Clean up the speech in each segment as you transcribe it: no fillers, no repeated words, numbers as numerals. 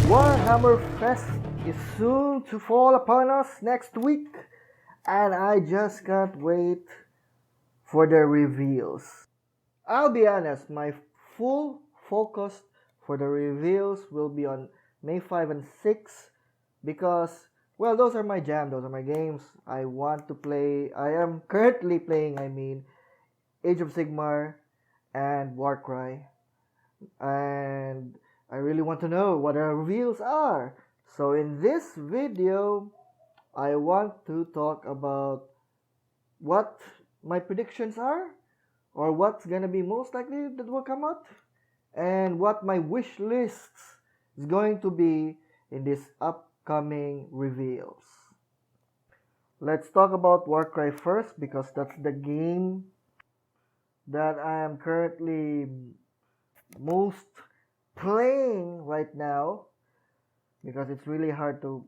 Warhammer Fest is soon to fall upon us next week, and I just can't wait for the reveals. I'll be honest, my full focus for the reveals will be on May 5 and 6 because, well, those are my jam, those are my games I want to play. I am currently playing, Age of Sigmar and Warcry, and I really want to know what the reveals are. So in this video, I want to talk about what my predictions are, or what's gonna be most likely that will come out, and what my wish list is going to be in these upcoming reveals. Let's talk about Warcry first because that's the game that I am currently most playing right now, because it's really hard to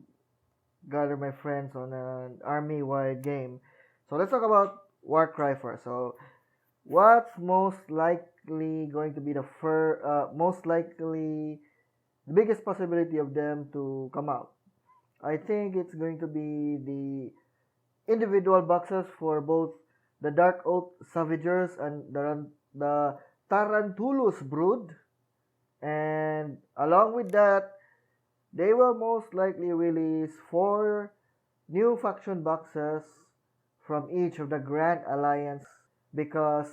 gather my friends on an army-wide game. So let's talk about Warcry first. So what's most likely going to be the most likely the biggest possibility of them to come out? I think it's going to be the individual boxes for both the Dark Oath Savagers and the Tarantulus Brood, and along with that, they will most likely release 4 new faction boxes from each of the Grand Alliance, because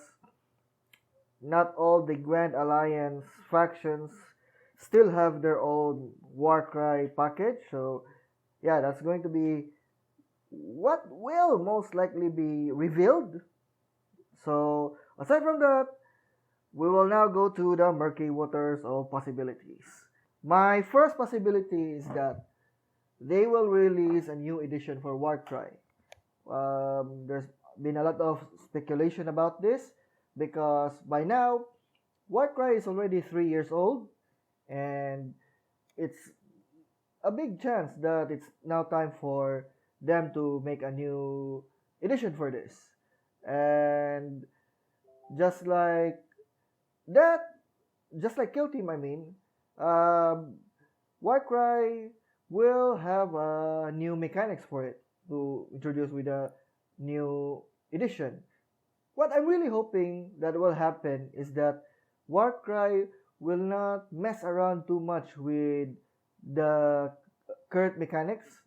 not all the Grand Alliance factions still have their own Warcry package. So yeah, that's going to be what will most likely be revealed. So aside from that, we will now go to the murky waters of possibilities. My first possibility is that they will release a new edition for Warcry. There's been a lot of speculation about this because by now Warcry is already 3 years old, and it's a big chance that it's now time for them to make a new edition for this. And just like that, just like Kill Team, Warcry will have new mechanics for it to introduce with a new edition. What I'm really hoping that will happen is that Warcry will not mess around too much with the current mechanics,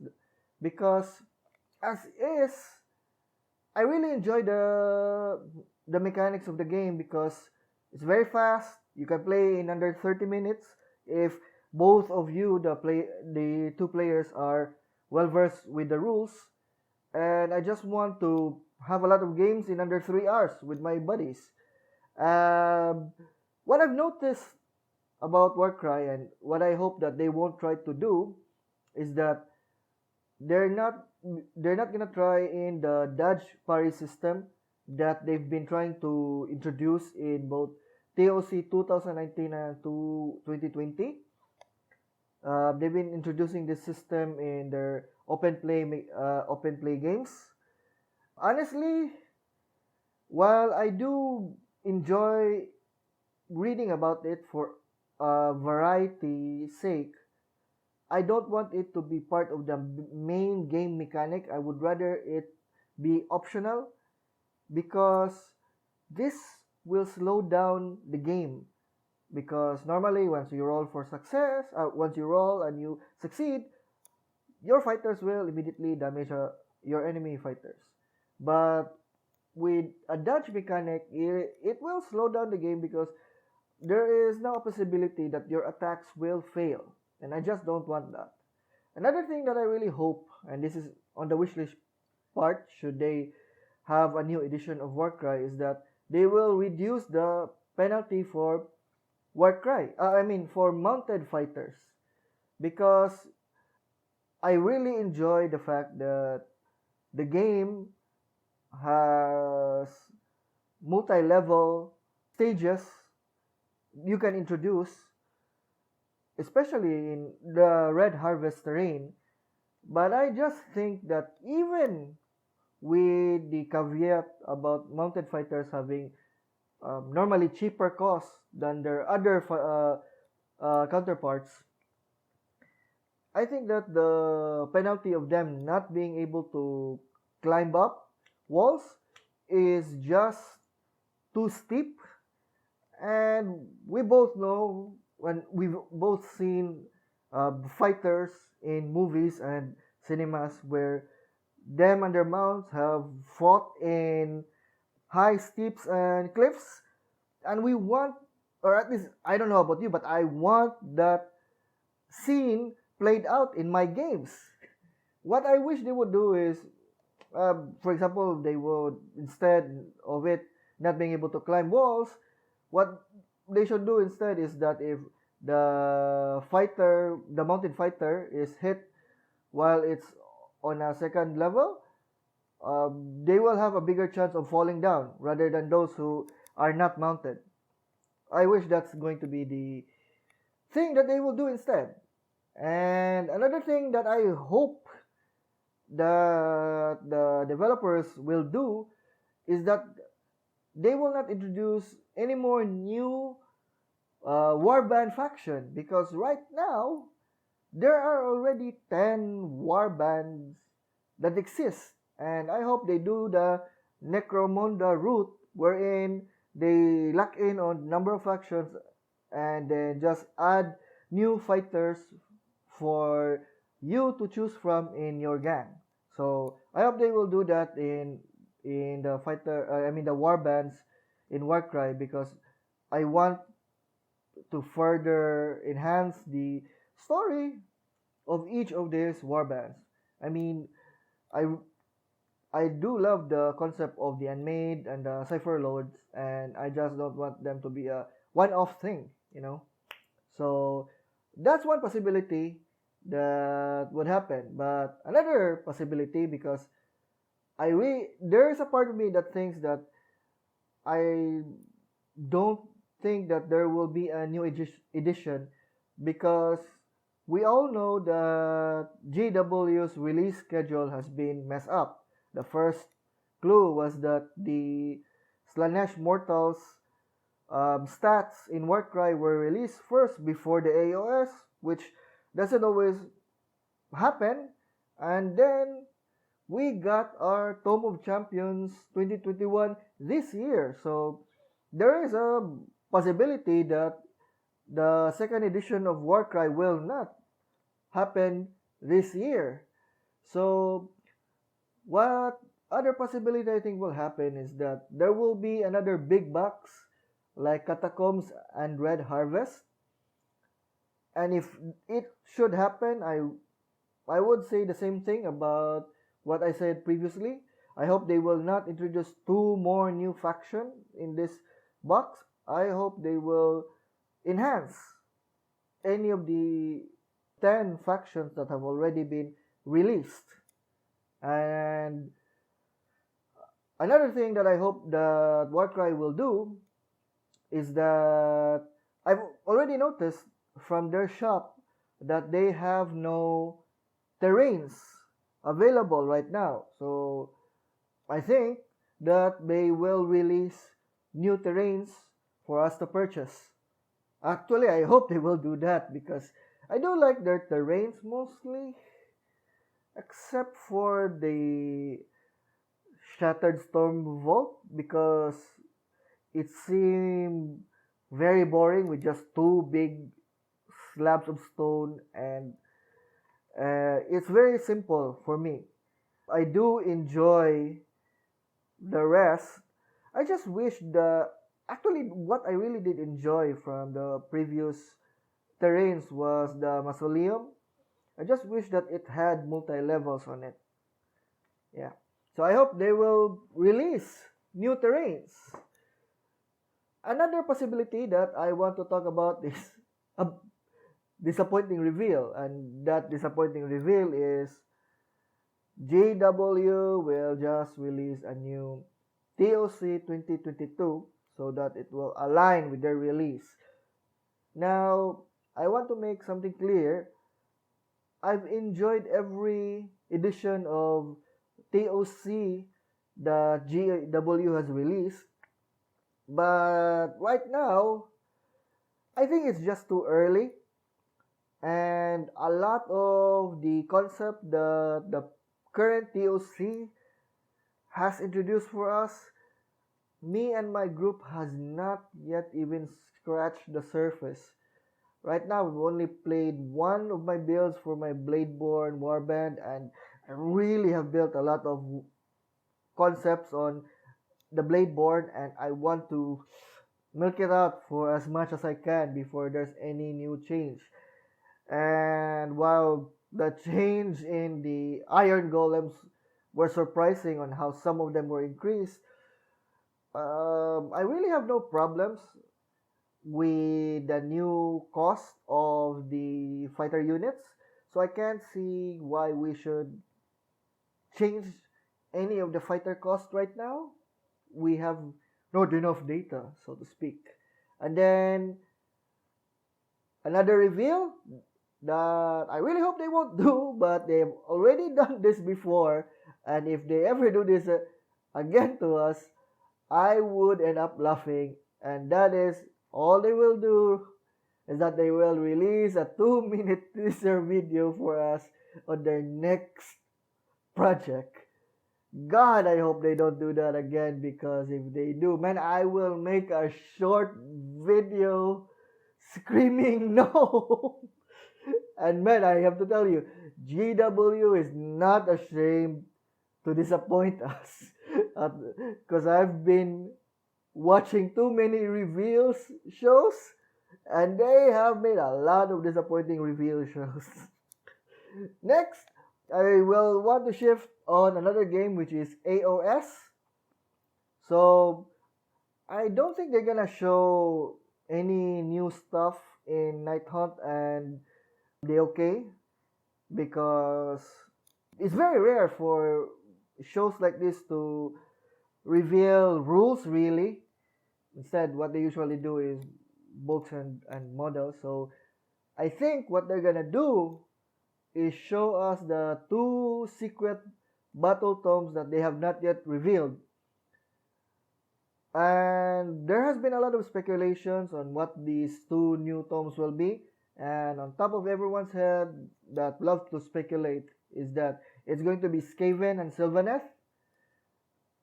because as is, I really enjoy the mechanics of the game because it's very fast. You can play in under 30 minutes if both of you, the two players, are well versed with the rules. And I just want to have a lot of games in under 3 hours with my buddies. What I've noticed about Warcry, and what I hope that they won't try to do, is that they're not gonna try in the dodge parry system that they've been trying to introduce in both TOC 2019 and 2020. They've been introducing this system in their open play games. Honestly, while I do enjoy reading about it for variety sake, I don't want it to be part of the main game mechanic. I would rather it be optional, because this will slow down the game. Because normally, once you roll for success, once you roll and you succeed, your fighters will immediately damage your enemy fighters. But with a dodge mechanic, it will slow down the game, because there is now a possibility that your attacks will fail, and I just don't want that. Another thing that I really hope, and this is on the wishlist part, should they have a new edition of Warcry, is that they will reduce the penalty for for mounted fighters, because I really enjoy the fact that the game has multi-level stages you can introduce, especially in the Red Harvest terrain. But I just think that even with the caveat about mounted fighters having normally cheaper costs than their other counterparts, I think that the penalty of them not being able to climb up walls is just too steep. And we both know, when we've both seen fighters in movies and cinemas where them and their mounts have fought in high steeps and cliffs, and we want, or at least I don't know about you, but I want that scene played out in my games. What I wish they would do is, for example, they would, instead of it not being able to climb walls, what they should do instead is that if the mounted fighter, is hit while it's on a second level, they will have a bigger chance of falling down rather than those who are not mounted. I wish that's going to be the thing that they will do instead. And another thing that I hope that the developers will do is that they will not introduce any more new warband faction, because right now there are already 10 warbands that exist, and I hope they do the Necromunda route, wherein they lock in on number of factions and then just add new fighters for you to choose from in your gang. So I hope they will do that in the the warbands in Warcry, because I want to further enhance the story of each of these warbands. I mean, I I do love the concept of the Unmade and the Cipher Lords, and I just don't want them to be a one-off thing. So that's one possibility that would happen. But another possibility, because there is a part of me that thinks that I don't think that there will be a new edition, because we all know that GW's release schedule has been messed up. The first clue was that the Slanesh Mortals stats in Warcry were released first before the AoS, which doesn't always happen. And then we got our Tome of Champions 2021 this year. So there is a possibility that the second edition of Warcry will not happen this year. So what other possibility I think will happen is that there will be another big box like Catacombs and Red Harvest. And if it should happen, I would say the same thing about what I said previously. I hope they will not introduce 2 more new factions in this box. I hope they will enhance any of the 10 factions that have already been released. And another thing that I hope that Warcry will do is that I've already noticed from their shop that they have no terrains available right now. So I think that they will release new terrains for us to purchase. Actually, I hope they will do that, because I do like their terrains mostly, except for the Shattered Storm Vault, because it seemed very boring with just 2 big slabs of stone, and it's very simple for me. I do enjoy the rest. I just wish actually what I really did enjoy from the previous terrains was the Mausoleum. I just wish that it had multi-levels on it. Yeah. So I hope they will release new terrains. Another possibility that I want to talk about is a disappointing reveal, and that disappointing reveal is JW will just release a new TOC 2022 so that it will align with their release. Now, I want to make something clear. I've enjoyed every edition of TOC that GW has released, but right now I think it's just too early, and and a lot of the concept that the current TOC has introduced for us, me and my group has not yet even scratched the surface. Right now, we've only played one of my builds for my Bladeborn Warband, and I really have built a lot of concepts on the Bladeborn, and I want to milk it out for as much as I can before there's any new change. And while the change in the Iron Golems were surprising on how some of them were increased, I really have no problems with the new cost of the fighter units. So I can't see why we should change any of the fighter cost right now. We have not enough data, so to speak. And then another reveal that I really hope they won't do, but they've already done this before, and if they ever do this again to us, I would end up laughing, and that is all they will do is that they will release a 2-minute teaser video for us on their next project. God, I hope they don't do that again, because if they do, man, I will make a short video screaming no. And man, I have to tell you, GW is not ashamed to disappoint us, because I've been watching too many reveals shows, and they have made a lot of disappointing reveal shows. Next, I will want to shift on another game, which is AoS. So I don't think they're gonna show any new stuff in Night Hunt and DOK, because it's very rare for shows like this to reveal rules, really. Instead, what they usually do is books and models. So I think what they're gonna do is show us the 2 secret battle tomes that they have not yet revealed. And there has been a lot of speculations on what these 2 new tomes will be. And on top of everyone's head that loves to speculate is that it's going to be Skaven and Sylvaneth.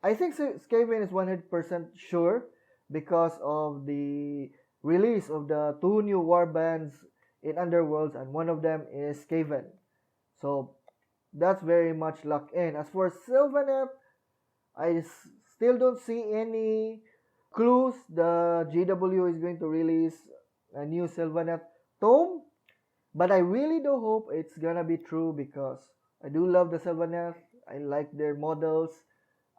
I think Skaven is 100% sure because of the release of the 2 new warbands in Underworlds, and one of them is Skaven. So that's very much locked in. As for Sylvaneth, I still don't see any clues the GW is going to release a new Sylvaneth tome, but I really do hope it's gonna be true, because I do love the Sylvaneth. I like their models.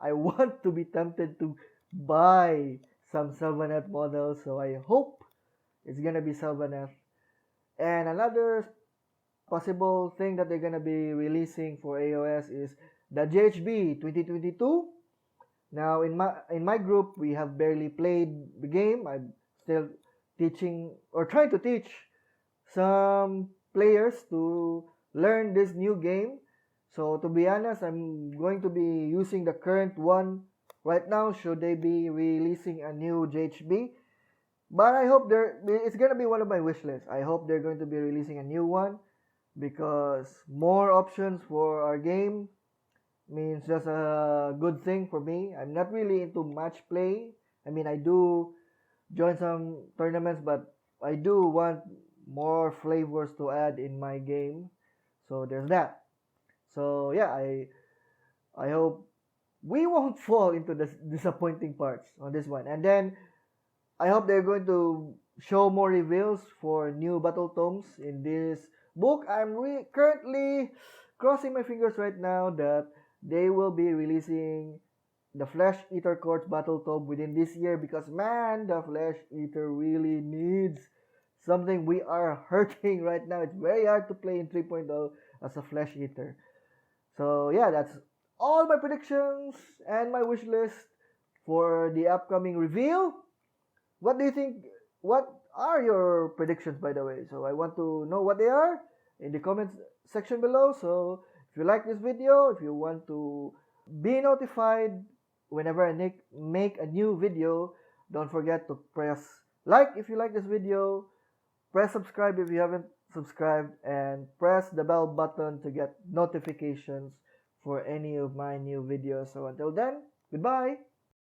I want to be tempted to buy some Sylvaneth models, so I hope it's gonna be Sylvaneth. And another possible thing that they're gonna be releasing for AoS is the JHB 2022. Now in my group, we have barely played the game. I'm still teaching or trying to teach some players to learn this new game. So to be honest, I'm going to be using the current one right now should they be releasing a new JHB. But I hope it's going to be one of my wish lists. I hope they're going to be releasing a new one, because more options for our game means just a good thing for me. I'm not really into match play. I mean, I do join some tournaments, but I do want more flavors to add in my game. So there's that. So yeah, I hope we won't fall into the disappointing parts on this one. And then I hope they're going to show more reveals for new battle tomes in this book. I'm currently crossing my fingers right now that they will be releasing the Flesh Eater Courts battle tome within this year, because man, the Flesh Eater really needs something. We are hurting right now. It's very hard to play in 3.0 as a Flesh Eater. So yeah, that's all my predictions and my wish list for the upcoming reveal. What do you think? What are your predictions, by the way? So I want to know what they are in the comments section below. So if you like this video, if you want to be notified whenever I make a new video, don't forget to press like if you like this video, press subscribe if you haven't subscribe, and press the bell button to get notifications for any of my new videos. So until then, goodbye!